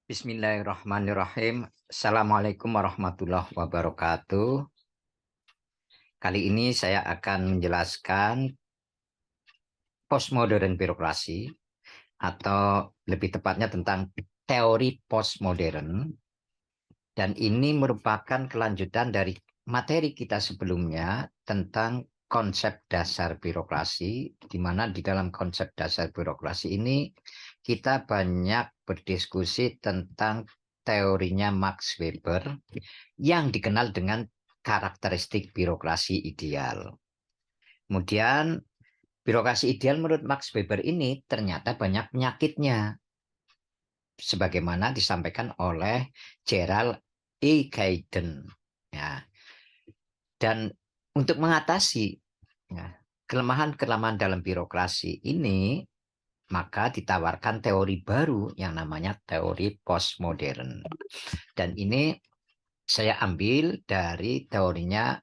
Bismillahirrahmanirrahim. Assalamualaikum warahmatullahi wabarakatuh. Kali ini saya akan menjelaskan postmodern birokrasi atau lebih tepatnya tentang teori postmodern. Dan ini merupakan kelanjutan dari materi kita sebelumnya tentang konsep dasar birokrasi, di mana di dalam konsep dasar birokrasi ini kita banyak berdiskusi tentang teorinya Max Weber yang dikenal dengan karakteristik birokrasi ideal. Kemudian birokrasi ideal menurut Max Weber ini ternyata banyak penyakitnya, sebagaimana disampaikan oleh Gerald E. Gaiden. Ya. Dan untuk mengatasi ya, kelemahan-kelemahan dalam birokrasi ini, maka ditawarkan teori baru yang namanya teori postmodern. Dan ini saya ambil dari teorinya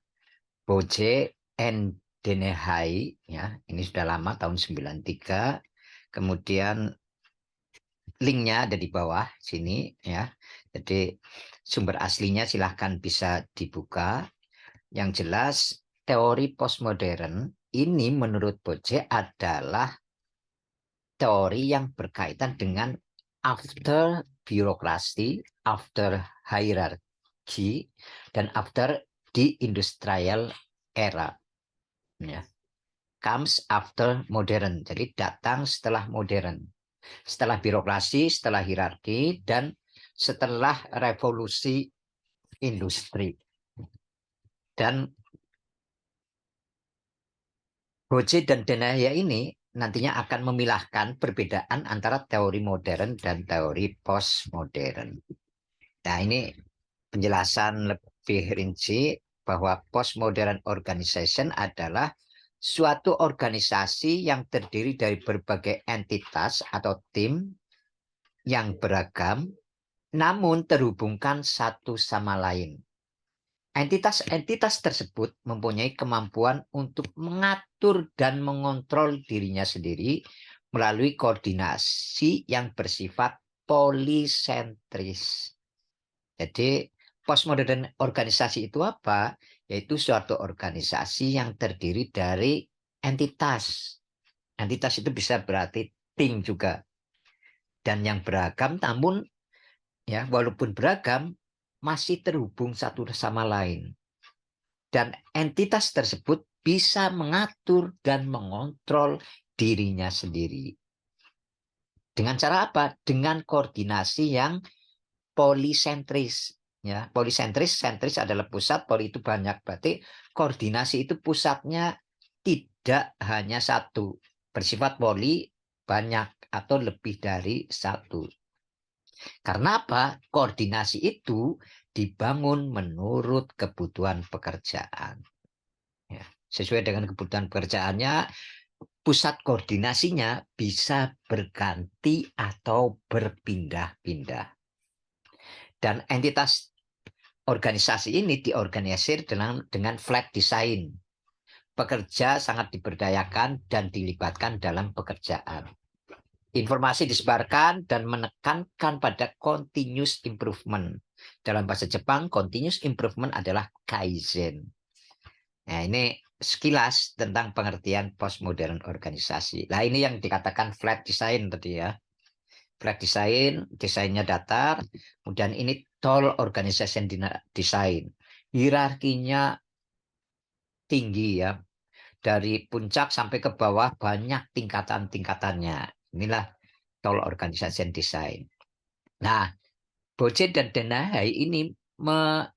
Boje and Denehai, ya, ini sudah lama tahun 93. Kemudian linknya ada di bawah sini, ya. Jadi sumber aslinya silahkan bisa dibuka. Yang jelas teori postmodern ini menurut Boje adalah teori yang berkaitan dengan after birokrasi, after hierarchy, dan after the industrial era. Ya. Comes after modern, jadi datang setelah modern. Setelah birokrasi, setelah hierarki, dan setelah revolusi industri. Dan Boje dan Denaya ini nantinya akan memilahkan perbedaan antara teori modern dan teori postmodern. Nah, ini penjelasan lebih rinci bahwa postmodern organization adalah suatu organisasi yang terdiri dari berbagai entitas atau tim yang beragam namun terhubungkan satu sama lain. Entitas-entitas tersebut mempunyai kemampuan untuk mengatur dan mengontrol dirinya sendiri melalui koordinasi yang bersifat polisentris. Jadi postmodern organisasi itu apa? Yaitu suatu organisasi yang terdiri dari entitas. Entitas itu bisa berarti tim juga. Dan yang beragam namun ya walaupun beragam masih terhubung satu sama lain. Dan entitas tersebut bisa mengatur dan mengontrol dirinya sendiri. Dengan cara apa? Dengan koordinasi yang polisentris. Ya, polisentris, sentris adalah pusat, poli itu banyak. Berarti koordinasi itu pusatnya tidak hanya satu. Bersifat poli banyak atau lebih dari satu. Karena apa? Koordinasi itu dibangun menurut kebutuhan pekerjaan. Ya, sesuai dengan kebutuhan pekerjaannya, pusat koordinasinya bisa berganti atau berpindah-pindah. Dan entitas organisasi ini diorganisir dengan flat design. Pekerja sangat diberdayakan dan dilibatkan dalam pekerjaan. Informasi disebarkan dan menekankan pada continuous improvement. Dalam bahasa Jepang, continuous improvement adalah kaizen. Nah, ini sekilas tentang pengertian postmodern organisasi. Nah, ini yang dikatakan flat design tadi ya. Flat design, desainnya datar. Kemudian ini tall organization design. Hierarkinya tinggi ya. Dari puncak sampai ke bawah banyak tingkatan-tingkatannya. Inilah tall organization design. Nah, Boje dan Denahai ini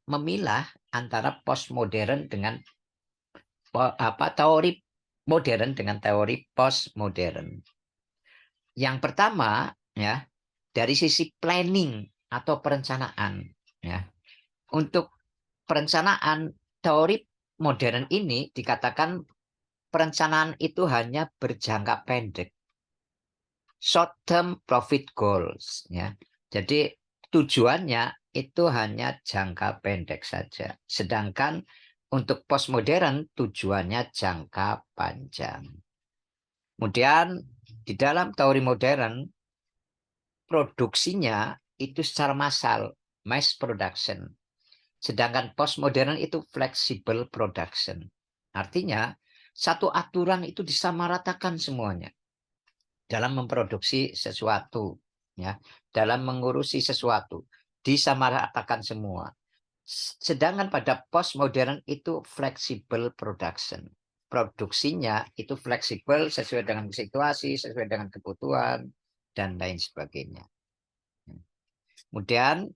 memilah antara postmodern dengan teori modern dengan teori postmodern. Yang pertama ya, dari sisi planning atau perencanaan ya. Untuk perencanaan, teori modern ini dikatakan perencanaan itu hanya berjangka pendek. Short term profit goals ya. Jadi tujuannya itu hanya jangka pendek saja. Sedangkan untuk postmodern tujuannya jangka panjang. Kemudian di dalam teori modern produksinya itu secara massal, mass production. Sedangkan postmodern itu flexible production. Artinya, satu aturan itu disamaratakan semuanya dalam memproduksi sesuatu, ya, dalam mengurusi sesuatu, disamaratakan semua. Sedangkan pada postmodern itu flexible production. Produksinya itu fleksibel sesuai dengan situasi, sesuai dengan kebutuhan, dan lain sebagainya. Kemudian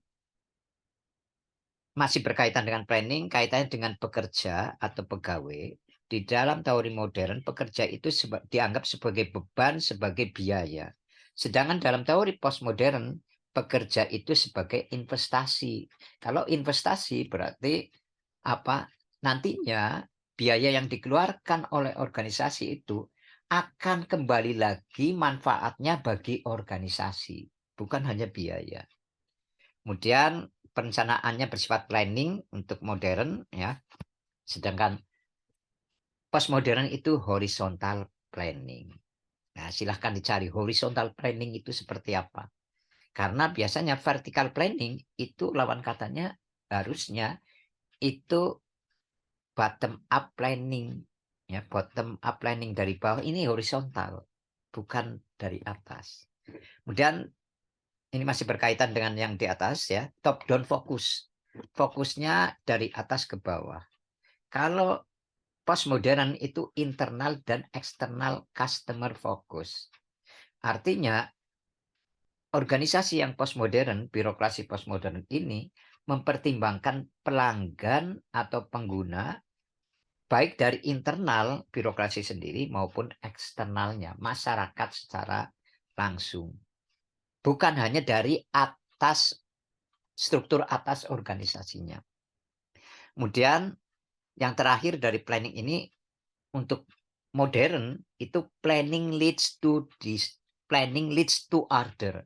masih berkaitan dengan planning, kaitannya dengan pekerja atau pegawai. Di dalam teori modern, pekerja itu dianggap sebagai beban, sebagai biaya. Sedangkan dalam teori postmodern, pekerja itu sebagai investasi. Kalau investasi berarti apa? Nantinya biaya yang dikeluarkan oleh organisasi itu akan kembali lagi manfaatnya bagi organisasi, bukan hanya biaya. Kemudian perencanaannya bersifat planning untuk modern, ya. Sedangkan postmodern itu horizontal planning. Nah, silahkan dicari horizontal planning itu seperti apa. Karena biasanya vertical planning itu lawan katanya harusnya itu bottom up planning. Ya, bottom up planning dari bawah ini horizontal, bukan dari atas. Kemudian ini masih berkaitan dengan yang di atas ya, top down fokus. Fokusnya dari atas ke bawah. Kalau postmodern itu internal dan eksternal customer focus. Artinya organisasi yang postmodern, birokrasi postmodern ini mempertimbangkan pelanggan atau pengguna baik dari internal birokrasi sendiri maupun eksternalnya, masyarakat secara langsung. Bukan hanya dari atas, struktur atas organisasinya. Kemudian yang terakhir dari planning ini untuk modern itu planning leads to order.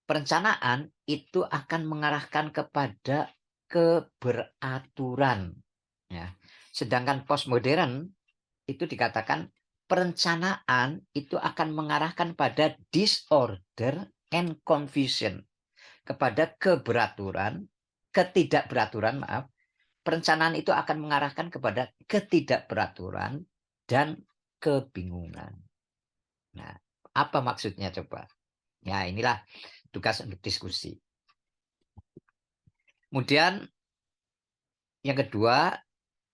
Perencanaan itu akan mengarahkan kepada keberaturan. Ya. Sedangkan postmodern itu dikatakan perencanaan itu akan mengarahkan pada disorder and confusion, kepada ketidakberaturan, maaf. Perencanaan itu akan mengarahkan kepada ketidakberaturan dan kebingungan. Nah, apa maksudnya coba? Ya, inilah tugas untuk diskusi. Kemudian yang kedua,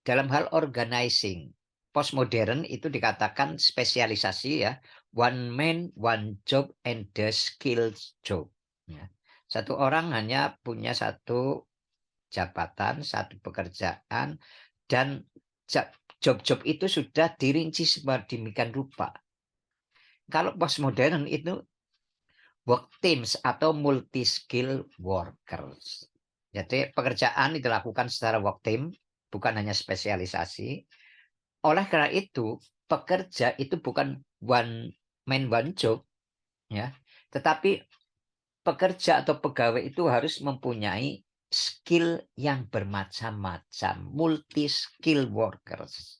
dalam hal organizing, postmodern itu dikatakan spesialisasi ya, one man, one job, and the skills job. Ya. Satu orang hanya punya satu jabatan, satu pekerjaan, dan job-job itu sudah dirinci sedemikian rupa. Kalau postmodern itu work teams atau multi-skill workers. Jadi pekerjaan dilakukan secara work team, bukan hanya spesialisasi. Oleh karena itu, pekerja itu bukan one man one job, ya, tetapi pekerja atau pegawai itu harus mempunyai skill yang bermacam-macam, multi skill workers.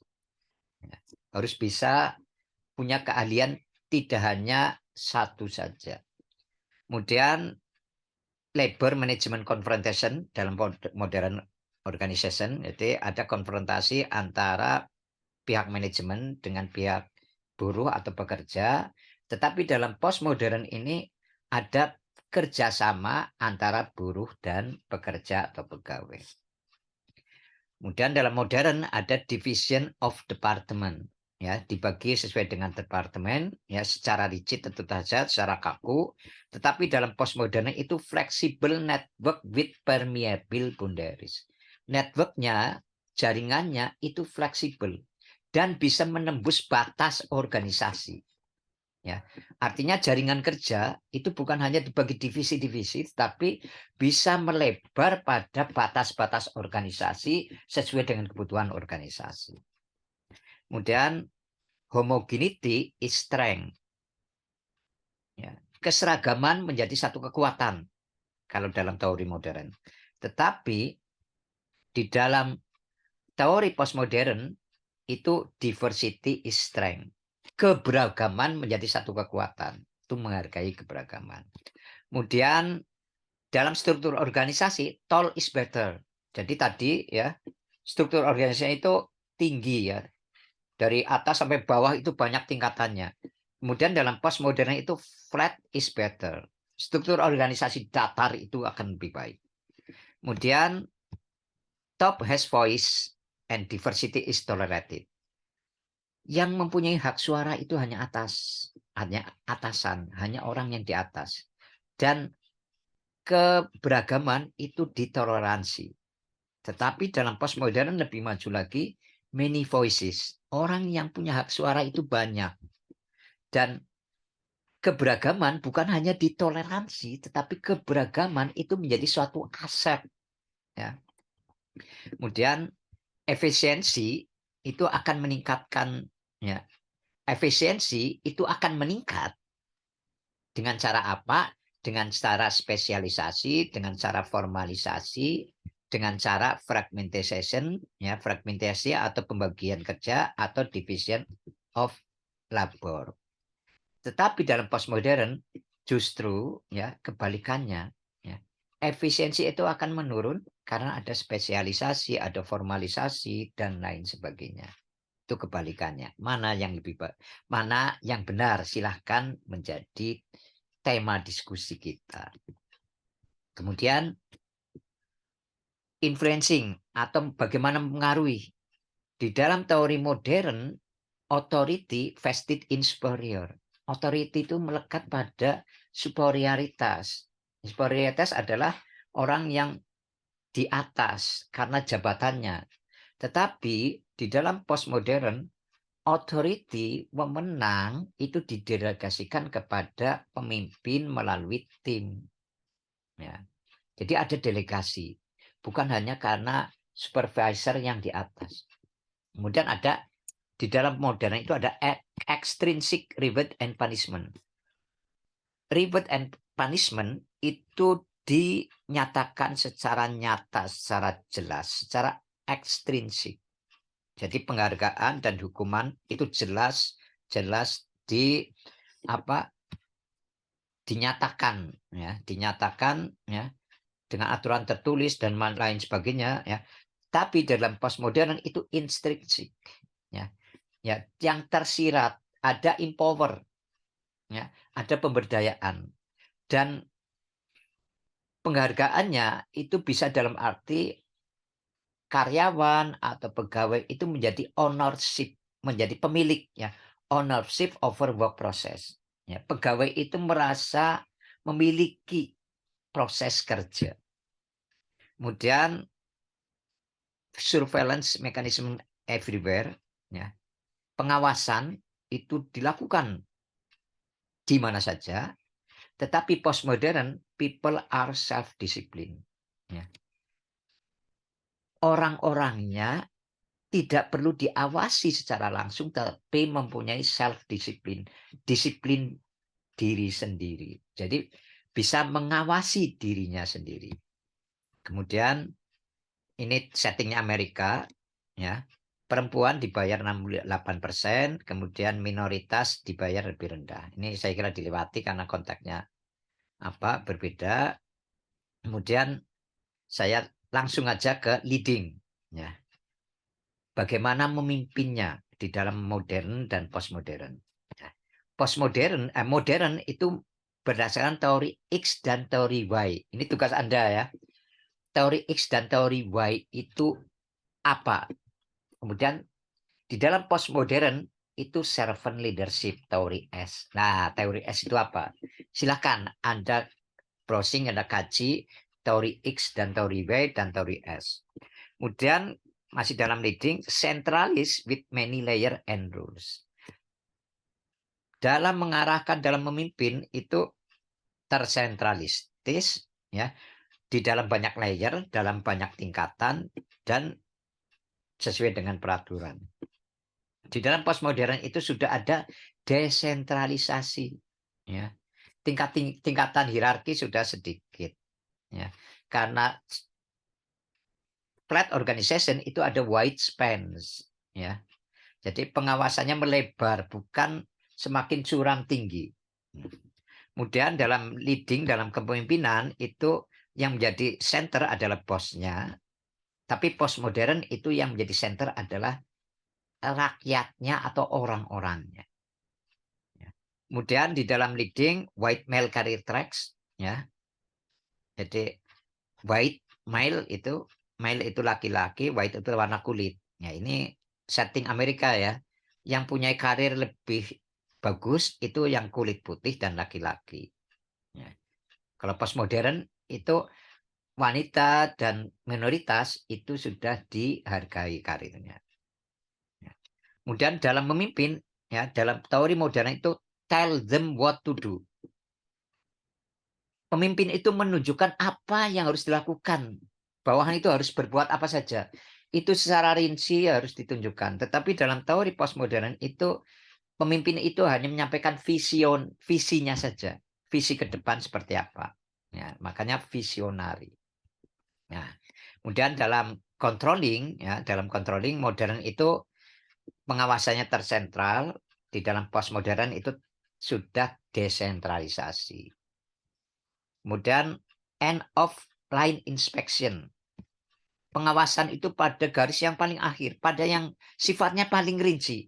Ya, harus bisa punya keahlian tidak hanya satu saja. Kemudian labor management confrontation dalam modern organization, jadi ada konfrontasi antara pihak manajemen dengan pihak buruh atau pekerja, tetapi dalam postmodern ini ada kerjasama antara buruh dan pekerja atau pegawai. Kemudian dalam modern ada division of department, ya, dibagi sesuai dengan departemen, ya, secara rigid tentu saja, secara kaku, tetapi dalam postmodern itu flexible network with permeable boundaries. Networknya, jaringannya itu fleksibel dan bisa menembus batas organisasi. Ya, artinya jaringan kerja itu bukan hanya dibagi divisi-divisi, tapi bisa melebar pada batas-batas organisasi sesuai dengan kebutuhan organisasi. Kemudian homogeneity is strength. Ya, keseragaman menjadi satu kekuatan kalau dalam teori modern. Tetapi di dalam teori postmodern itu diversity is strength. Keberagaman menjadi satu kekuatan. Itu menghargai keberagaman. Kemudian dalam struktur organisasi, tall is better. Jadi tadi ya, struktur organisasi itu tinggi ya. Dari atas sampai bawah itu banyak tingkatannya. Kemudian dalam postmodern itu flat is better. Struktur organisasi datar itu akan lebih baik. Kemudian top has voice and diversity is tolerated. Yang mempunyai hak suara itu hanya atasan, hanya orang yang di atas. Dan keberagaman itu ditoleransi. Tetapi dalam postmodern lebih maju lagi, many voices. Orang yang punya hak suara itu banyak. Dan keberagaman bukan hanya ditoleransi, tetapi keberagaman itu menjadi suatu aset. Ya. Kemudian efisiensi itu akan meningkatkan, ya, efisiensi itu akan meningkat dengan cara apa? Dengan cara spesialisasi, dengan cara formalisasi, dengan cara fragmentation, ya, fragmentasi atau pembagian kerja atau division of labor. Tetapi dalam postmodern justru ya kebalikannya, ya. Efisiensi itu akan menurun karena ada spesialisasi, ada formalisasi dan lain sebagainya. Itu kebalikannya. Mana yang lebih baik? Mana yang benar? Silahkan menjadi tema diskusi kita. Kemudian influencing atau bagaimana mempengaruhi. Di dalam teori modern, authority vested in superior. Authority itu melekat pada superioritas. Superioritas adalah orang yang di atas karena jabatannya. Tetapi di dalam postmodern, authority wewenang itu didelegasikan kepada pemimpin melalui tim. Ya. Jadi ada delegasi, bukan hanya karena supervisor yang di atas. Kemudian ada di dalam modern itu ada extrinsic reward and punishment. Reward and punishment itu dinyatakan secara nyata, secara jelas, secara ekstrinsik. Jadi penghargaan dan hukuman itu jelas dinyatakan ya dengan aturan tertulis dan lain sebagainya ya. Tapi dalam postmodern itu intrinsik ya. Ya, yang tersirat, ada empower ya, ada pemberdayaan dan penghargaannya itu bisa dalam arti karyawan atau pegawai itu menjadi ownership, menjadi pemilik ya, ownership over work process. Ya, pegawai itu merasa memiliki proses kerja. Kemudian surveillance mechanism everywhere, ya. Pengawasan itu dilakukan di mana saja, tetapi postmodern people are self-discipline. Ya. Orang-orangnya tidak perlu diawasi secara langsung, tapi mempunyai self-discipline, disiplin diri sendiri. Jadi bisa mengawasi dirinya sendiri. Kemudian ini settingnya Amerika, ya. Perempuan dibayar 68%, kemudian minoritas dibayar lebih rendah. Ini saya kira dilewati karena konteksnya berbeda. Kemudian saya langsung aja ke leading, ya. Bagaimana memimpinnya di dalam modern dan postmodern. Ya. Modern itu berdasarkan teori X dan teori Y. Ini tugas Anda ya. Teori X dan teori Y itu apa? Kemudian di dalam postmodern itu servant leadership, teori S. Nah, teori S itu apa? Silakan Anda browsing, Anda kaji teori X dan teori Y dan teori S. Kemudian masih dalam leading, centralist with many layer and rules. Dalam mengarahkan, dalam memimpin itu tersentralistis, ya, di dalam banyak layer, dalam banyak tingkatan, dan sesuai dengan peraturan. Di dalam postmodern itu sudah ada desentralisasi, ya. Tingkatan hierarki sudah sedikit, ya. Karena flat organization itu ada wide spans, ya. Jadi pengawasannya melebar, bukan semakin curam tinggi. Kemudian dalam leading, dalam kepemimpinan itu yang menjadi center adalah bosnya. Tapi postmodern itu yang menjadi center adalah rakyatnya atau orang-orangnya. Ya. Kemudian di dalam leading, white male career tracks, ya. Jadi male itu laki-laki, white itu warna kulit. Ya, ini setting Amerika ya. Yang punya karir lebih bagus itu yang kulit putih dan laki-laki. Ya. Kalau postmodern itu wanita dan minoritas itu sudah dihargai karirnya. Ya. Kemudian dalam memimpin, ya dalam teori modern itu tell them what to do. Pemimpin itu menunjukkan apa yang harus dilakukan. Bawahan itu harus berbuat apa saja. Itu secara rinci harus ditunjukkan. Tetapi dalam teori postmodern itu pemimpin itu hanya menyampaikan visinya saja. Visi ke depan seperti apa. Ya, makanya visionari. Nah, kemudian dalam controlling, ya, dalam controlling modern itu pengawasannya tersentral, di dalam postmodern itu sudah desentralisasi. Kemudian end of line inspection. Pengawasan itu pada garis yang paling akhir, pada yang sifatnya paling rinci.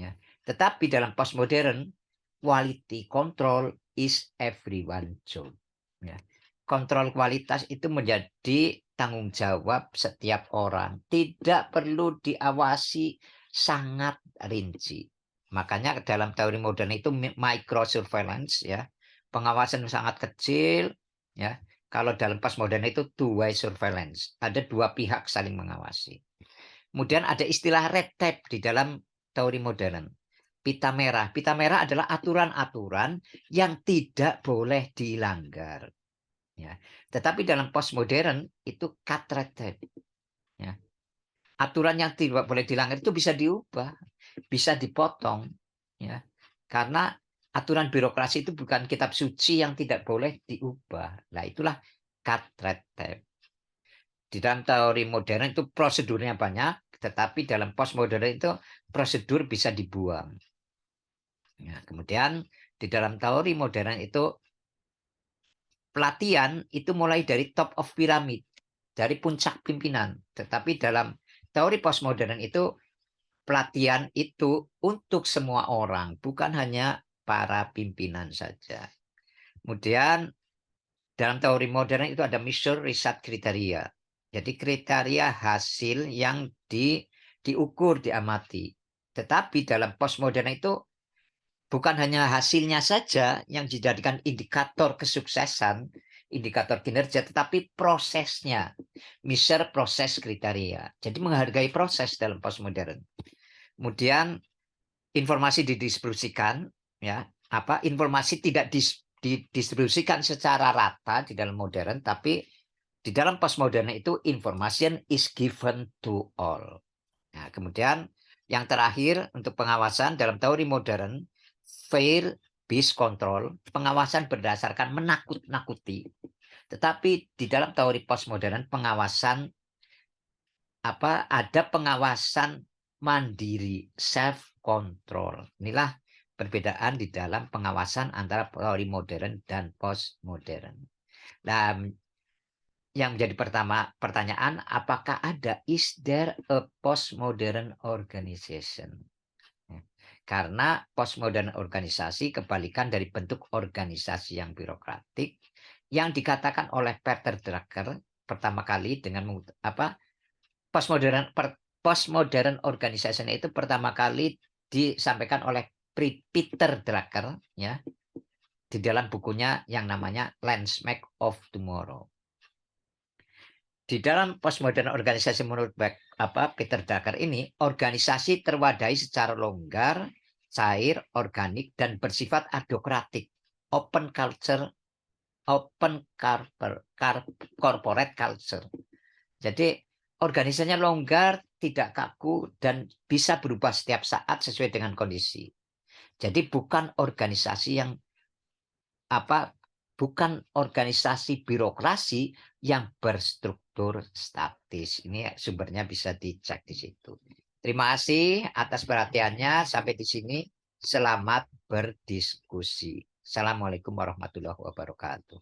Ya. Tetapi dalam postmodern, quality control is everyone job. Ya. Kontrol kualitas itu menjadi tanggung jawab setiap orang. Tidak perlu diawasi sangat rinci. Makanya dalam teori modern itu micro surveillance ya. Pengawasan sangat kecil ya. Kalau dalam postmodern itu two-way surveillance. Ada dua pihak saling mengawasi. Kemudian ada istilah red tape di dalam teori modern. Pita merah. Pita merah adalah aturan-aturan yang tidak boleh dilanggar. Ya. Tetapi dalam postmodern itu cut red tape. Ya. Aturan yang tidak boleh dilanggar itu bisa diubah, bisa dipotong. Ya. Karena aturan birokrasi itu bukan kitab suci yang tidak boleh diubah. Nah itulah cut red tape. Di dalam teori modern itu prosedurnya banyak, tetapi dalam postmodern itu prosedur bisa dibuang. Ya, kemudian di dalam teori modern itu pelatihan itu mulai dari top of pyramid, dari puncak pimpinan. Tetapi dalam teori postmodern itu pelatihan itu untuk semua orang, bukan hanya para pimpinan saja. Kemudian dalam teori modern itu ada measure result kriteria. Jadi kriteria hasil yang diukur, diamati. Tetapi dalam postmodern itu bukan hanya hasilnya saja yang dijadikan indikator kesuksesan, indikator kinerja, tetapi prosesnya. Measure proses kriteria. Jadi menghargai proses dalam postmodern. Kemudian informasi didistribusikan, ya, informasi tidak didistribusikan secara rata di dalam modern, tapi di dalam postmodern itu information is given to all. Nah, kemudian yang terakhir untuk pengawasan dalam teori modern, fear based control, pengawasan berdasarkan menakut-nakuti. Tetapi di dalam teori postmodern pengawasan ada pengawasan mandiri, self control. Inilah perbedaan di dalam pengawasan antara teori modern dan postmodern. Nah, yang menjadi pertanyaan, apakah is there a postmodern organization? Karena postmodern organisasi kebalikan dari bentuk organisasi yang birokratik yang dikatakan oleh Peter Drucker pertama kali dengan postmodern organization itu pertama kali disampaikan oleh Peter Drucker ya di dalam bukunya yang namanya Landscape of Tomorrow. Di dalam postmodern organisasi menurut Peter Drucker ini, organisasi terwadai secara longgar, cair, organik, dan bersifat adhokratik, open corporate culture. Jadi organisasinya longgar, tidak kaku, dan bisa berubah setiap saat sesuai dengan kondisi. Jadi bukan organisasi yang bukan organisasi birokrasi yang berstruktur statis. Ini sumbernya bisa dicek di situ. Terima kasih atas perhatiannya. Sampai di sini. Selamat berdiskusi. Assalamualaikum warahmatullahi wabarakatuh.